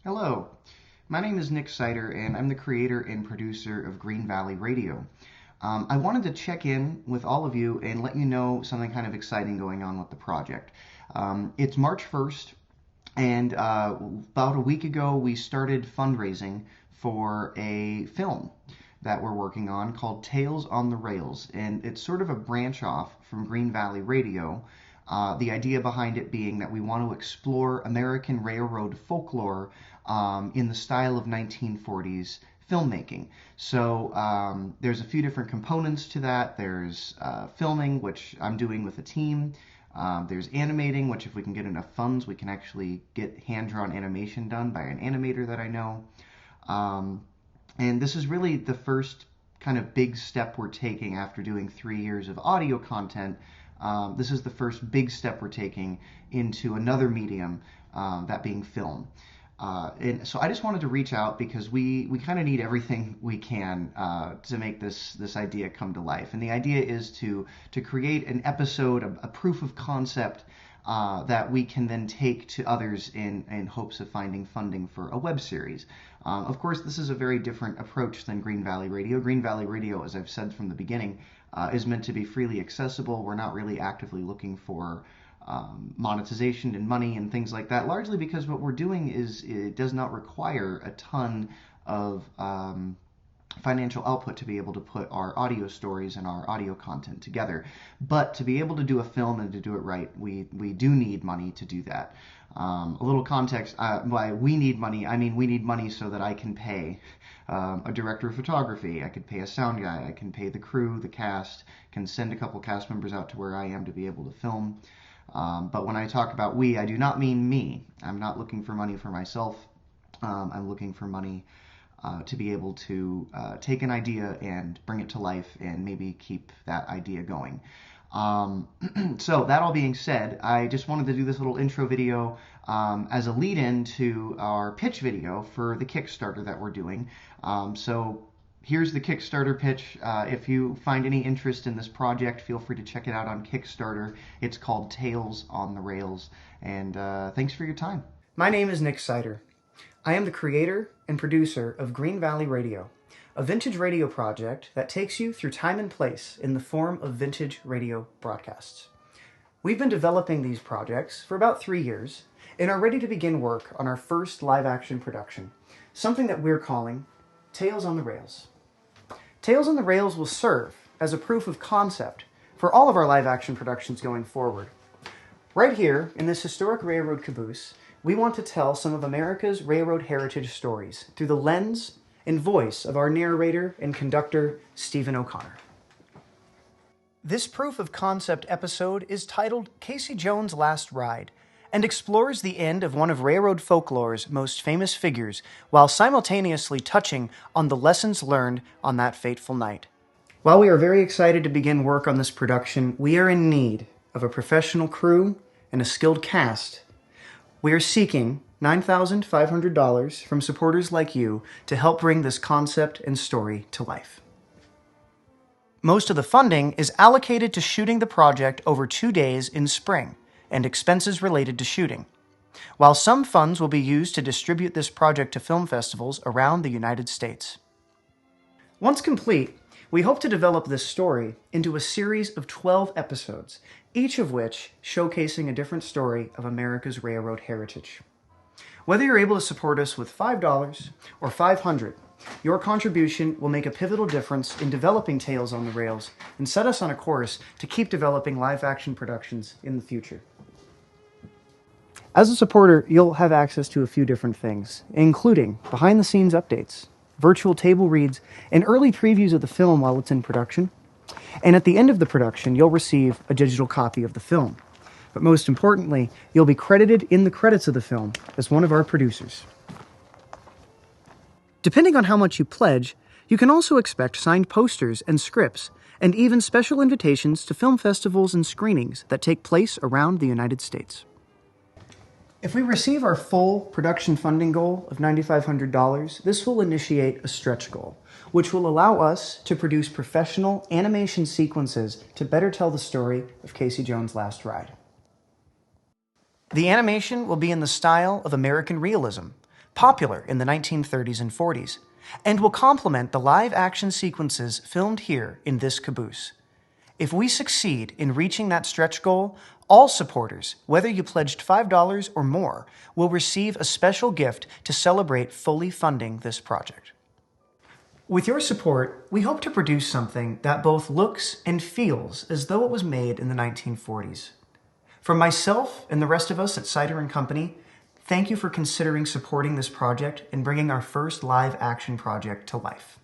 Hello, my name is Nick Seider, and I'm the creator and producer of Green Valley Radio. I wanted to check in with all of you and let you know something kind of exciting going on with the project. It's March 1st, and about a week ago, we started fundraising for a film that we're working on called Tales on the Rails, and it's sort of a branch off from Green Valley Radio. The idea behind it being that we want to explore American railroad folklore in the style of 1940s filmmaking. So there's a few different components to that. There's filming, which I'm doing with a team. There's animating, which if we can get enough funds, we can actually get hand-drawn animation done by an animator that I know. And this is really the first kind of big step we're taking after doing 3 years of audio content. This is the first big step we're taking into another medium, that being film. And so I just wanted to reach out because we kind of need everything we can to make this idea come to life. And the idea is to create an episode, a proof of concept that we can then take to others in hopes of finding funding for a web series. Of course, this is a very different approach than Green Valley Radio. Green Valley Radio, as I've said from the beginning, is meant to be freely accessible. We're not really actively looking for monetization and money and things like that, largely because what we're doing is it does not require a ton of financial output to be able to put our audio stories and our audio content together. But to be able to do a film and to do it right, we do need money to do that. A little context, why we need money, I mean we need money so that I can pay a director of photography, I could pay a sound guy, I can pay the crew, the cast, can send a couple cast members out to where I am to be able to film. But when I talk about we, I do not mean me. I'm not looking for money for myself. I'm looking for money to be able to take an idea and bring it to life and maybe keep that idea going. So that all being said, I just wanted to do this little intro video as a lead-in to our pitch video for the Kickstarter that we're doing. So here's the Kickstarter pitch. If you find any interest in this project, feel free to check it out on Kickstarter. It's called Tales on the Rails. And thanks for your time. My name is Nick Seider. I am the creator and producer of Green Valley Radio, a vintage radio project that takes you through time and place in the form of vintage radio broadcasts. We've been developing these projects for about 3 years and are ready to begin work on our first live-action production, something that we're calling Tales on the Rails. Tales on the Rails will serve as a proof of concept for all of our live-action productions going forward. Right here, in this historic railroad caboose, we want to tell some of America's railroad heritage stories through the lens and voice of our narrator and conductor, Stephen O'Connor. This proof of concept episode is titled Casey Jones' Last Ride and explores the end of one of railroad folklore's most famous figures while simultaneously touching on the lessons learned on that fateful night. While we are very excited to begin work on this production, we are in need of a professional crew and a skilled cast. We are seeking $9,500 from supporters like you to help bring this concept and story to life. Most of the funding is allocated to shooting the project over 2 days in spring and expenses related to shooting, while some funds will be used to distribute this project to film festivals around the United States. Once complete, we hope to develop this story into a series of 12 episodes, each of which showcasing a different story of America's railroad heritage. Whether you're able to support us with $5 or $500, your contribution will make a pivotal difference in developing Tales on the Rails and set us on a course to keep developing live-action productions in the future. As a supporter, you'll have access to a few different things, including behind-the-scenes updates, virtual table reads, and early previews of the film while it's in production. And at the end of the production, you'll receive a digital copy of the film. But most importantly, you'll be credited in the credits of the film as one of our producers. Depending on how much you pledge, you can also expect signed posters and scripts, and even special invitations to film festivals and screenings that take place around the United States. If we receive our full production funding goal of $9,500, this will initiate a stretch goal, which will allow us to produce professional animation sequences to better tell the story of Casey Jones' Last Ride. The animation will be in the style of American realism. popular in the 1930s and 40s, and will complement the live action sequences filmed here in this caboose. If we succeed in reaching that stretch goal, all supporters, whether you pledged $5 or more, will receive a special gift to celebrate fully funding this project. With your support, we hope to produce something that both looks and feels as though it was made in the 1940s. From myself and the rest of us at Seider & Company, thank you for considering supporting this project and bringing our first live action project to life.